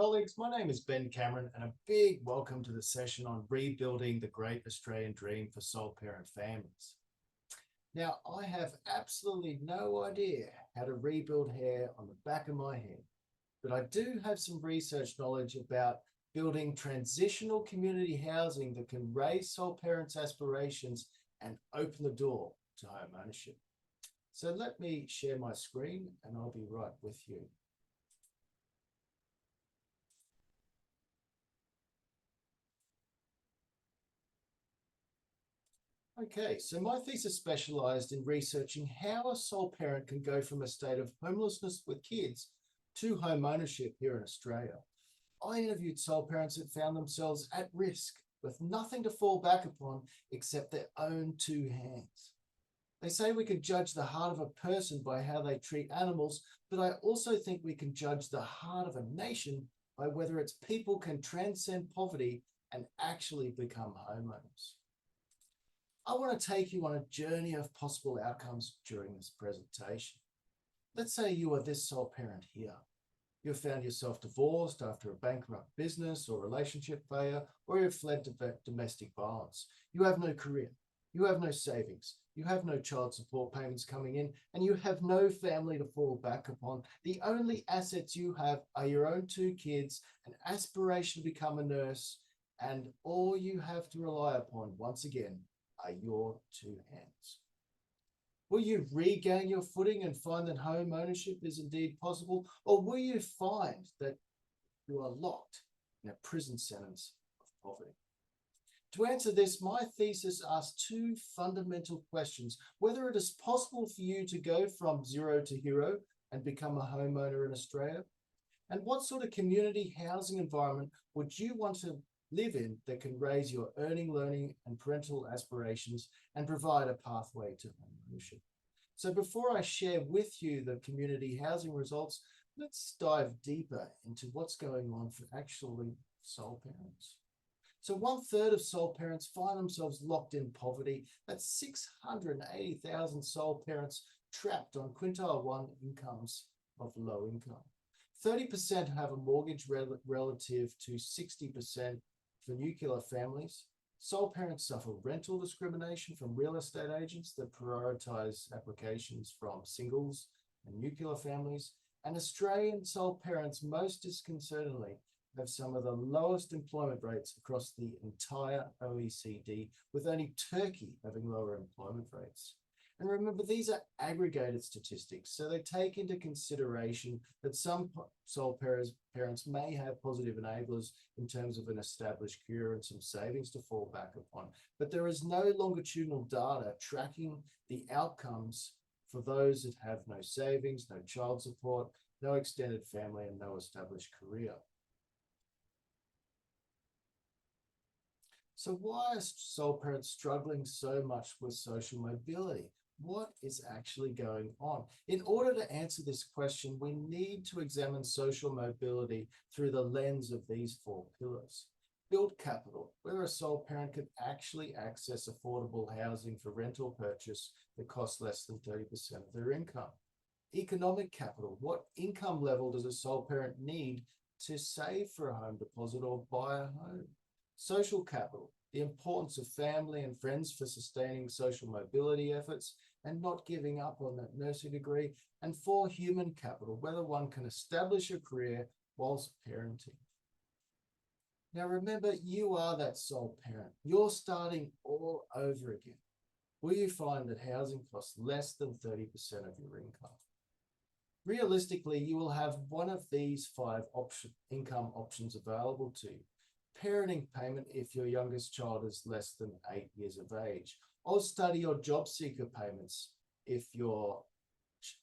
colleagues. My name is Ben Cameron, and a big welcome to the session on rebuilding the great Australian dream for sole parent families. Now, I have absolutely no idea how to rebuild hair on the back of my head, but I do have some research knowledge about building transitional community housing that can raise sole parents' aspirations and open the door to home ownership. So let me share my screen and I'll be right with you. Okay, so my thesis specialized in researching how a sole parent can go from a state of homelessness with kids to home ownership here in Australia. I interviewed sole parents that found themselves at risk with nothing to fall back upon except their own two hands. They say we can judge the heart of a person by how they treat animals, but I also think we can judge the heart of a nation by whether its people can transcend poverty and actually become homeowners. I want to take you on a journey of possible outcomes during this presentation. Let's say you are this sole parent here. You've found yourself divorced after a bankrupt business or relationship failure, or you've fled to domestic violence. You have no career. You have no savings. You have no child support payments coming in, and you have no family to fall back upon. The only assets you have are your own two kids, an aspiration to become a nurse, and all you have to rely upon, once again, are your two hands. Will you regain your footing and find that home ownership is indeed possible, or will you find that you are locked in a prison sentence of poverty? To answer this, my thesis asks two fundamental questions: whether it is possible for you to go from zero to hero and become a homeowner in Australia, and what sort of community housing environment would you want to live in that can raise your earning, learning, and parental aspirations and provide a pathway to home ownership. So before I share with you the community housing results, let's dive deeper into what's going on for actually sole parents. So 1/3 of sole parents find themselves locked in poverty. That's 680,000 sole parents trapped on quintile 1 incomes of low income. 30% have a mortgage relative to 60% for nuclear families. Sole parents suffer rental discrimination from real estate agents that prioritize applications from singles and nuclear families. And Australian sole parents, most disconcertingly, have some of the lowest employment rates across the entire OECD, with only Turkey having lower employment rates. And remember, these are aggregated statistics, so they take into consideration that some sole parents may have positive enablers in terms of an established career and some savings to fall back upon. But there is no longitudinal data tracking the outcomes for those that have no savings, no child support, no extended family, and no established career. So why are sole parents struggling so much with social mobility? What is actually going on? In order to answer this question, we need to examine social mobility through the lens of these four pillars. Build capital, where a sole parent can actually access affordable housing for rental purchase that costs less than 30% of their income. Economic capital, what income level does a sole parent need to save for a home deposit or buy a home? Social capital, the importance of family and friends for sustaining social mobility efforts and not giving up on that nursing degree. And 4, human capital, whether one can establish a career whilst parenting. Now remember, you are that sole parent. You're starting all over again. Will you find that housing costs less than 30% of your income? Realistically, you will have one of these 5 income options available to you. Parenting payment if your youngest child is less than 8 years of age, or study or job seeker payments if your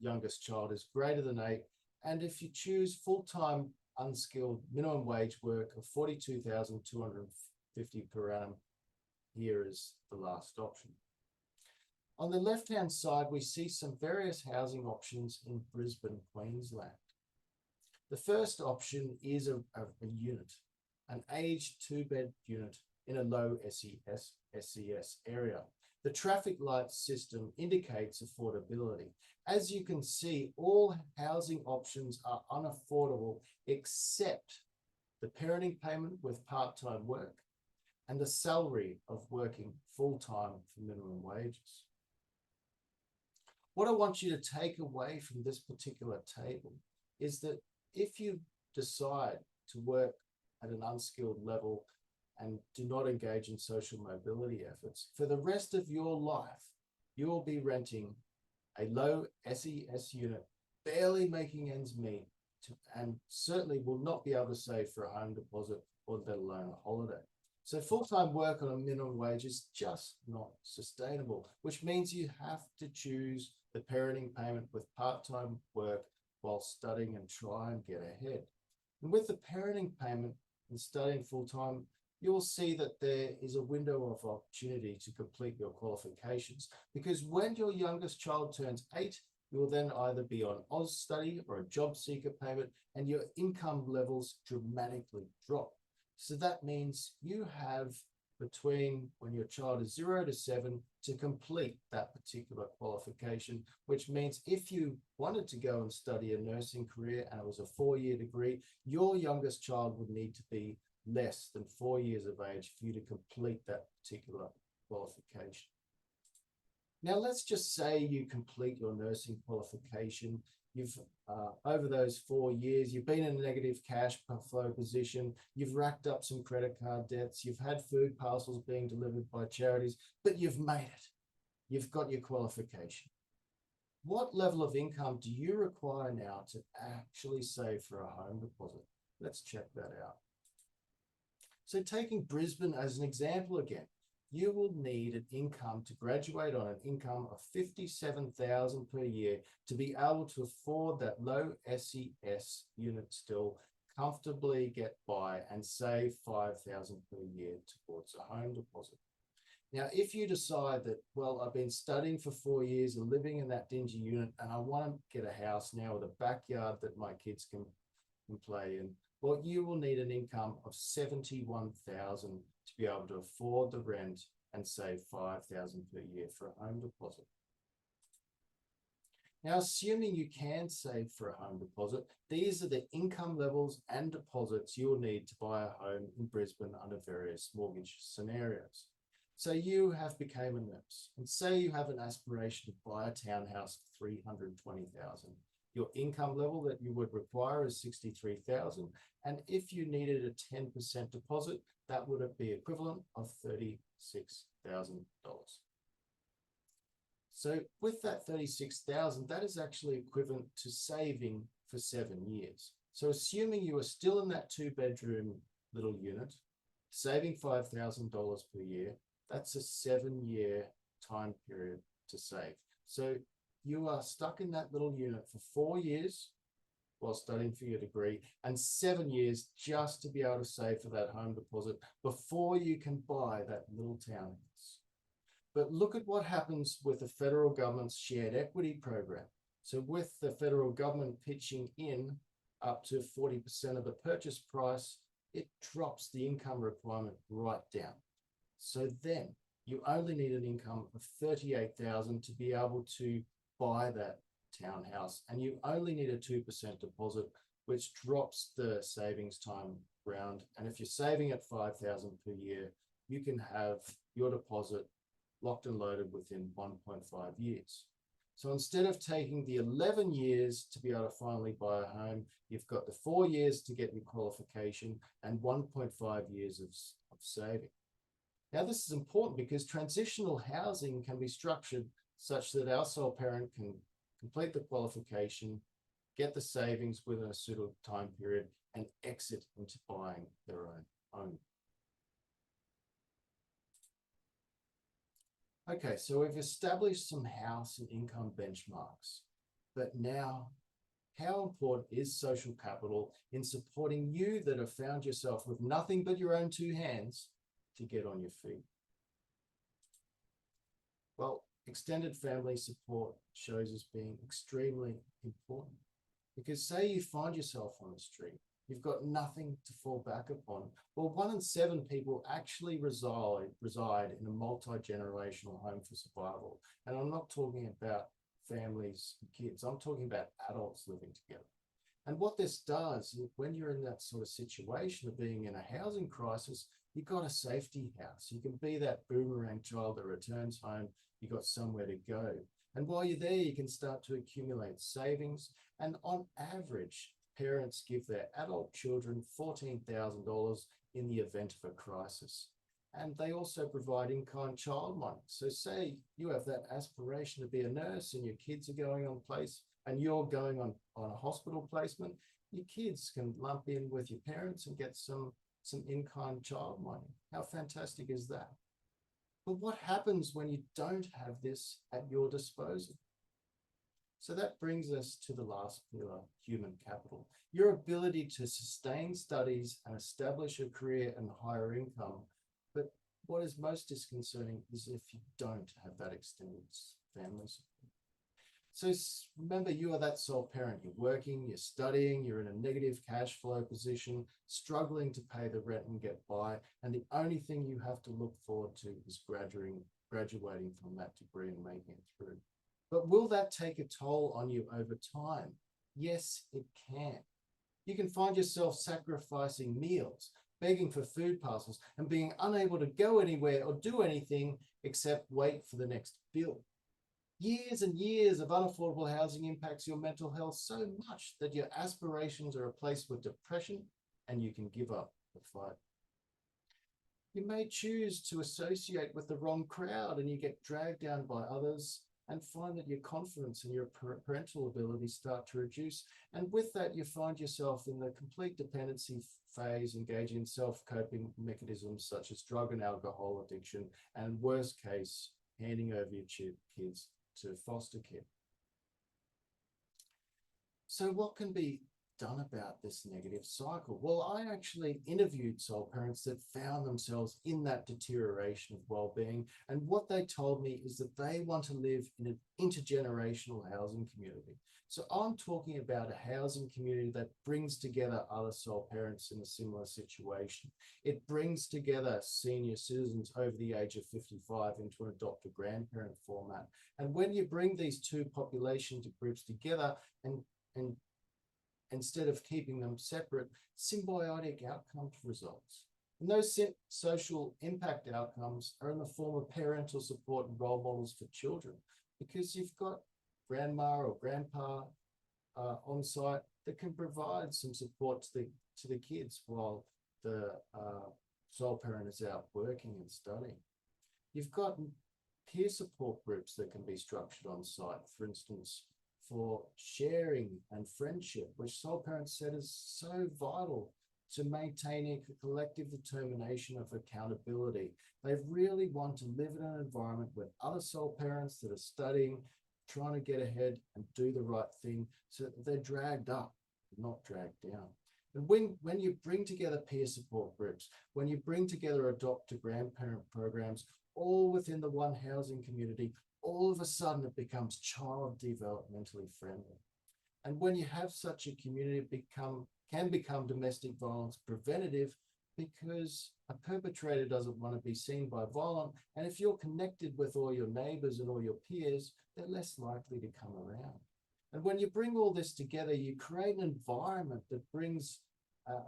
youngest child is greater than 8, and if you choose full-time unskilled minimum wage work of $42,250 per annum, here is the last option. On the left-hand side, we see some various housing options in Brisbane, Queensland. The first option is a unit, an aged 2-bed unit in a low SES area. The traffic light system indicates affordability. As you can see, all housing options are unaffordable except the parenting payment with part-time work, and the salary of working full-time for minimum wages. What I want you to take away from this particular table is that if you decide to work at an unskilled level and do not engage in social mobility efforts, for the rest of your life, you will be renting a low SES unit, barely making ends meet, and certainly will not be able to save for a home deposit or let alone a holiday. So full-time work on a minimum wage is just not sustainable, which means you have to choose the parenting payment with part-time work while studying and try and get ahead. And with the parenting payment and studying full-time, you will see that there is a window of opportunity to complete your qualifications, because when your youngest child turns 8, you will then either be on Austudy or a job seeker payment, and your income levels dramatically drop. So that means you have between when your child is 0 to 7 to complete that particular qualification, which means if you wanted to go and study a nursing career and it was a 4-year degree, your youngest child would need to be less than 4 years of age for you to complete that particular qualification. Now, let's just say you complete your nursing qualification. You've, over those 4 years, you've been in a negative cash flow position. You've racked up some credit card debts. You've had food parcels being delivered by charities, but you've made it. You've got your qualification. What level of income do you require now to actually save for a home deposit? Let's check that out. So taking Brisbane as an example again, you will need an income to graduate on an income of $57,000 per year to be able to afford that low SES unit still, comfortably get by and save $5,000 per year towards a home deposit. Now, if you decide that, well, I've been studying for 4 years and living in that dingy unit and I want to get a house now with a backyard that my kids can play in, well, you will need an income of $71,000 to be able to afford the rent and save $5,000 per year for a home deposit. Now, assuming you can save for a home deposit, these are the income levels and deposits you'll need to buy a home in Brisbane under various mortgage scenarios. So you have become a nurse, and say you have an aspiration to buy a townhouse for $320,000. Your income level that you would require is $63,000, and if you needed a 10% deposit, that would be equivalent of $36,000. So with that $36,000, that is actually equivalent to saving for 7 years. So assuming you are still in that 2-bedroom little unit, saving $5,000 per year, that's a 7-year time period to save. So you are stuck in that little unit for 4 years while studying for your degree and 7 years just to be able to save for that home deposit before you can buy that little townhouse. But look at what happens with the federal government's shared equity program. So with the federal government pitching in up to 40% of the purchase price, it drops the income requirement right down. So then you only need an income of $38,000 to be able to buy that townhouse, and you only need a 2% deposit, which drops the savings time round. And if you're saving at $5,000 per year, you can have your deposit locked and loaded within 1.5 years. So instead of taking the 11 years to be able to finally buy a home, you've got the 4 years to get your qualification and 1.5 years of saving. Now, this is important because transitional housing can be structured such that our sole parent can complete the qualification, get the savings within a suitable time period, and exit into buying their own home. Okay, so we've established some house and income benchmarks, but now how important is social capital in supporting you that have found yourself with nothing but your own 2 hands to get on your feet? Well, extended family support shows as being extremely important, because say you find yourself on the street, you've got nothing to fall back upon. Well, 1 in 7 people actually reside in a multi-generational home for survival. And I'm not talking about families and kids. I'm talking about adults living together. And what this does, when you're in that sort of situation of being in a housing crisis, you've got a safety house. You can be that boomerang child that returns home. You've got somewhere to go. And while you're there, you can start to accumulate savings. And on average, parents give their adult children $14,000 in the event of a crisis. And they also provide in-kind child money. So say you have that aspiration to be a nurse and your kids are going on place and you're going on a hospital placement, your kids can lump in with your parents and get some in-kind child money. How fantastic is that? But what happens when you don't have this at your disposal? So that brings us to the last pillar, human capital. Your ability to sustain studies and establish a career and higher income. But what is most disconcerting is if you don't have that extended family support. So remember, you are that sole parent. You're working, you're studying, you're in a negative cash flow position, struggling to pay the rent and get by. And the only thing you have to look forward to is graduating from that degree and making it through. But will that take a toll on you over time? Yes, it can. You can find yourself sacrificing meals, begging for food parcels, and being unable to go anywhere or do anything except wait for the next bill. Years and years of unaffordable housing impacts your mental health so much that your aspirations are replaced with depression and you can give up the fight. You may choose to associate with the wrong crowd and you get dragged down by others and find that your confidence and your parental abilities start to reduce. And with that, you find yourself in the complete dependency phase, engaging in self-coping mechanisms such as drug and alcohol addiction, and worst case, handing over your kids to foster care. So what can be done about this negative cycle? Well, I actually interviewed sole parents that found themselves in that deterioration of well-being, and what they told me is that they want to live in an intergenerational housing community. So I'm talking about a housing community that brings together other sole parents in a similar situation. It brings together senior citizens over the age of 55 into an adopt-a-grandparent format. And when you bring these two population groups together and instead of keeping them separate, symbiotic outcomes results. And those social impact outcomes are in the form of parental support and role models for children, because you've got grandma or grandpa on site that can provide some support to the kids while the sole parent is out working and studying. You've got peer support groups that can be structured on site, for instance, for sharing and friendship, which sole parents said is so vital to maintaining a collective determination of accountability. They really want to live in an environment with other sole parents that are studying, trying to get ahead and do the right thing so that they're dragged up, not dragged down. And when you bring together peer support groups, when you bring together adopt-a-grandparent programs, all within the one housing community, all of a sudden it becomes child developmentally friendly. And when you have such a community, it can become domestic violence preventative, because a perpetrator doesn't want to be seen by violence. And if you're connected with all your neighbors and all your peers, they're less likely to come around. And when you bring all this together, you create an environment that brings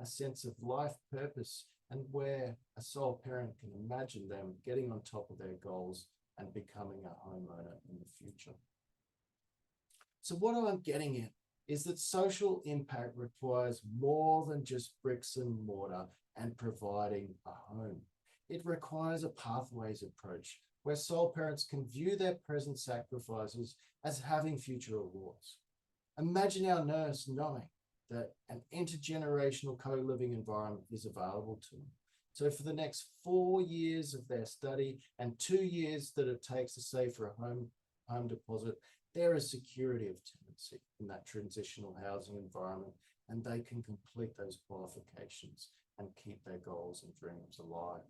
a sense of life purpose, and where a sole parent can imagine them getting on top of their goals and becoming a homeowner in the future. So what I'm getting at is that social impact requires more than just bricks and mortar and providing a home. It requires a pathways approach where sole parents can view their present sacrifices as having future rewards. Imagine our nurse knowing that an intergenerational co-living environment is available to them. So for the next 4 years of their study and 2 years that it takes to save for a home deposit, there is security of tenancy in that transitional housing environment, and they can complete those qualifications and keep their goals and dreams alive.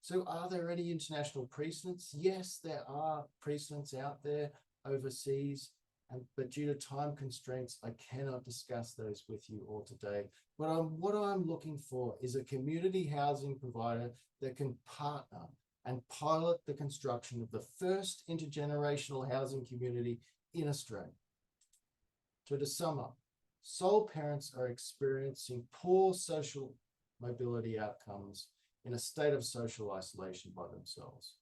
So are there any international precedents? Yes, there are precedents out there overseas, but due to time constraints, I cannot discuss those with you all today. But what I'm looking for is a community housing provider that can partner and pilot the construction of the first intergenerational housing community in Australia. To sum up, sole parents are experiencing poor social mobility outcomes in a state of social isolation by themselves.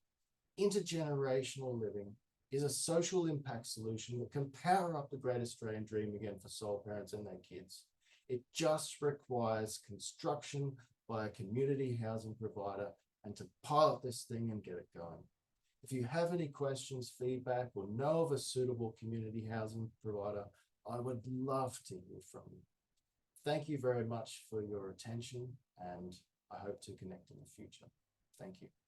Intergenerational living is a social impact solution that can power up the Great Australian Dream again for sole parents and their kids. It just requires construction by a community housing provider and to pilot this thing and get it going. If you have any questions, feedback, or know of a suitable community housing provider, I would love to hear from you. Thank you very much for your attention, and I hope to connect in the future. Thank you.